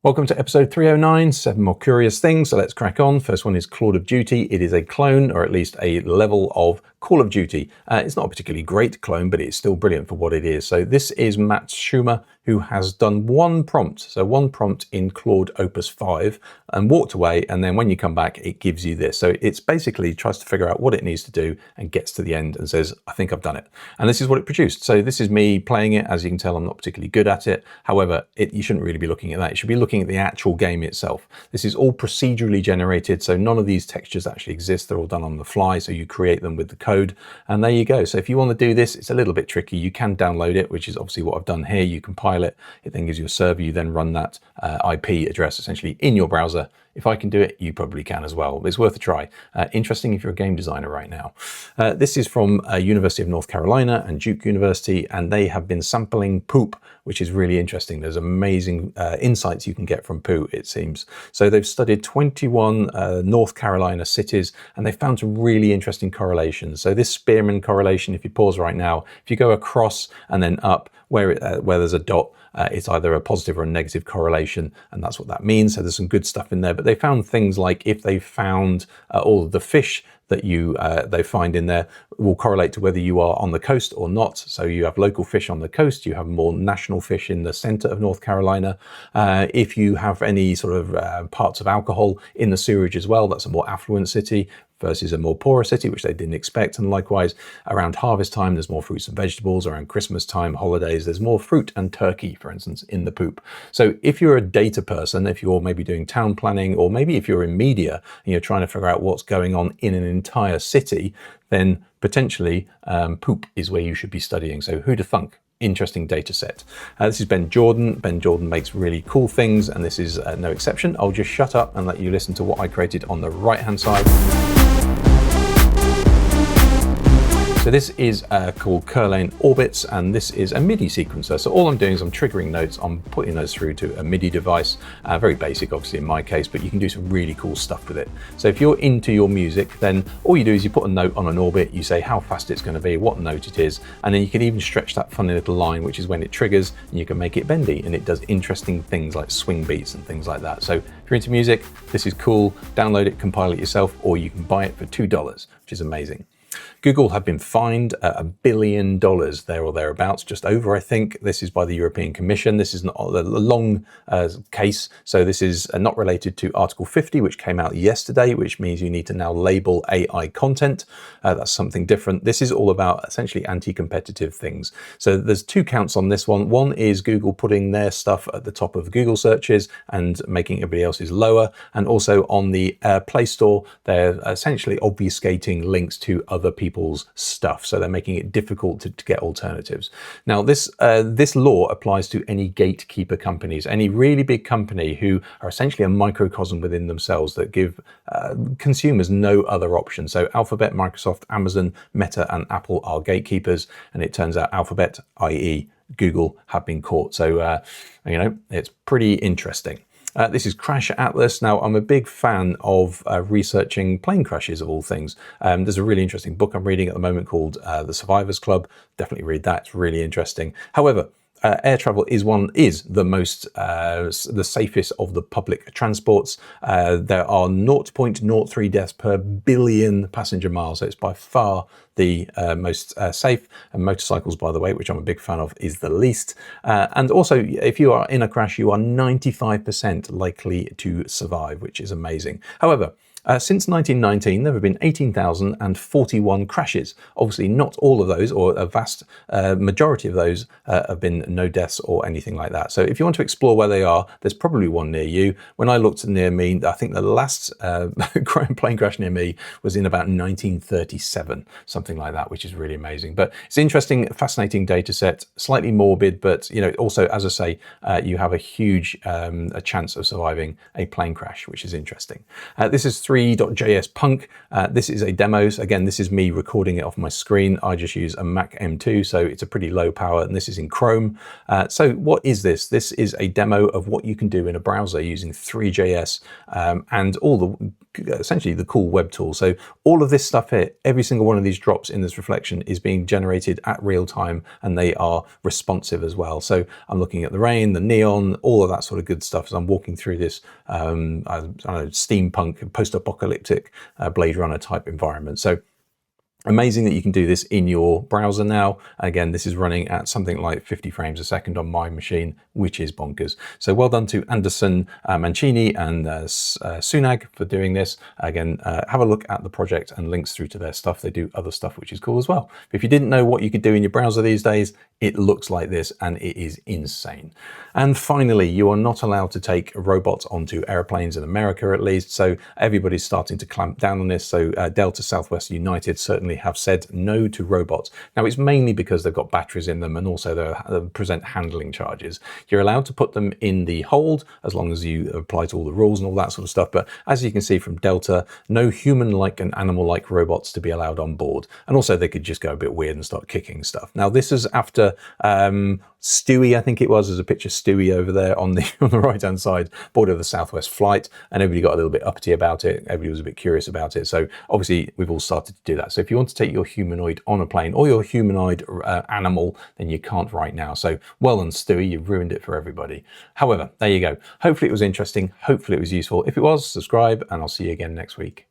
Welcome to episode 309, 7 more curious things, so let's crack on. First one is Claude of Duty. It is a clone, or at least a level of Call of Duty. It's not a particularly great clone, but it's still brilliant for what it is. So this is Matt Schumer, who has done one prompt in Claude Opus 5 and walked away, and then when you come back it gives you this. So it's basically tries to figure out what it needs to do and gets to the end and says, I think I've done it. And this is what it produced. So this is me playing it. As you can tell, I'm not particularly good at it. However, you shouldn't really be looking at that. You should be looking at the actual game itself. This is all procedurally generated, so none of these textures actually exist. They're all done on the fly, so you create them with the code, and there you go. So if you want to do this, it's a little bit tricky. You can download it, which is obviously what I've done here. You compile it, it then gives you a server, you then run that IP address essentially in your browser. If I can do it, you probably can as well. It's worth a try. Interesting if you're a game designer right now. This is from University of North Carolina and Duke University, and they have been sampling poop, which is really interesting. There's amazing insights you can get from poo, it seems. So they've studied 21 North Carolina cities, and they found some really interesting correlations. So this Spearman correlation, if you pause right now, if you go across and then up, where there's a dot, it's either a positive or a negative correlation, and that's what that means. So there's some good stuff in there, but they found things like if they found all of the fish that they find in there will correlate to whether you are on the coast or not. So you have local fish on the coast, you have more national fish in the center of North Carolina. If you have any sort of parts of alcohol in the sewage as well, that's a more affluent city versus a more poorer city, which they didn't expect. And likewise, around harvest time, there's more fruits and vegetables. Around Christmas time, holidays, there's more fruit and turkey, for instance, in the poop. So if you're a data person, if you're maybe doing town planning, or maybe if you're in media and you're trying to figure out what's going on in an entire city, then potentially poop is where you should be studying. So who'd have thunk? Interesting data set. This is Benn Jordan. Benn Jordan makes really cool things, and this is no exception. I'll just shut up and let you listen to what I created on the right-hand side. So this is called Kirlian Orbits, and this is a MIDI sequencer. So all I'm doing is I'm triggering notes, I'm putting those through to a MIDI device, very basic obviously in my case, but you can do some really cool stuff with it. So if you're into your music, then all you do is you put a note on an orbit, you say how fast it's going to be, what note it is, and then you can even stretch that funny little line, which is when it triggers, and you can make it bendy, and it does interesting things like swing beats and things like that. So if you're into music, this is cool. Download it, compile it yourself, or you can buy it for $2, which is amazing. Google have been fined $1 billion there or thereabouts, just over, I think. This is by the European Commission. This is not a long case, so this is not related to Article 50, which came out yesterday, which means you need to now label AI content. That's something different. This is all about essentially anti-competitive things. So there's two counts on this one. One is Google putting their stuff at the top of Google searches and making everybody else's lower, and also on the Play Store, they're essentially obfuscating links to other people's stuff. So they're making it difficult to get alternatives. Now, this law applies to any gatekeeper companies, any really big company who are essentially a microcosm within themselves that give consumers no other option. So Alphabet, Microsoft, Amazon, Meta, and Apple are gatekeepers. And it turns out Alphabet, i.e. Google, have been caught. So, it's pretty interesting. This is CrashAtlas. Now, I'm a big fan of researching plane crashes of all things. There's a really interesting book I'm reading at the moment called The Survivors Club. Definitely read that. It's really interesting. However, air travel is the safest of the public transports. There are 0.03 deaths per billion passenger miles. So it's by far the most safe. And motorcycles, by the way, which I'm a big fan of, is the least. And also, if you are in a crash, you are 95% likely to survive, which is amazing. However, since 1919, there have been 18,041 crashes. Obviously, not all of those, or a vast majority of those, have been no deaths or anything like that. So if you want to explore where they are, there's probably one near you. When I looked near me, I think the last plane crash near me was in about 1937, something like that, which is really amazing. But it's interesting, fascinating data set, slightly morbid, but also, as I say, you have a huge a chance of surviving a plane crash, which is interesting. This is Three.js Punk. This is a demo. So again, this is me recording it off my screen. I just use a Mac M2, so it's a pretty low power, and this is in Chrome. So what is this? This is a demo of what you can do in a browser using Three.js and all the essentially the cool web tools. So all of this stuff here, every single one of these drops in this reflection is being generated at real time, and they are responsive as well. So I'm looking at the rain, the neon, all of that sort of good stuff as I'm walking through this I don't know, steampunk, post-apocalyptic Blade Runner type environment. So amazing that you can do this in your browser now. Again, this is running at something like 50 frames a second on my machine, which is bonkers. So well done to Anderson Mancini and Sunag for doing this. Again, have a look at the project and links through to their stuff. They do other stuff, which is cool as well. If you didn't know what you could do in your browser these days, it looks like this, and it is insane. And finally, you are not allowed to take robots onto airplanes in America, at least. So everybody's starting to clamp down on this. So Delta, Southwest, United certainly have said no to robots. Now, it's mainly because they've got batteries in them, and also they present handling charges. You're allowed to put them in the hold as long as you apply to all the rules and all that sort of stuff. But as you can see from Delta, no human-like and animal-like robots to be allowed on board. And also they could just go a bit weird and start kicking stuff. Now, this is after Stewie, I think it was. There's a picture of Stewie over there on the right-hand side, board of the Southwest flight, and everybody got a little bit uppity about it. Everybody was a bit curious about it. So obviously we've all started to do that. So if you want to take your humanoid on a plane or your humanoid animal, then you can't right now. So well done, Stewie, you've ruined it for everybody. However, there you go. Hopefully it was interesting. Hopefully it was useful. If it was, subscribe, and I'll see you again next week.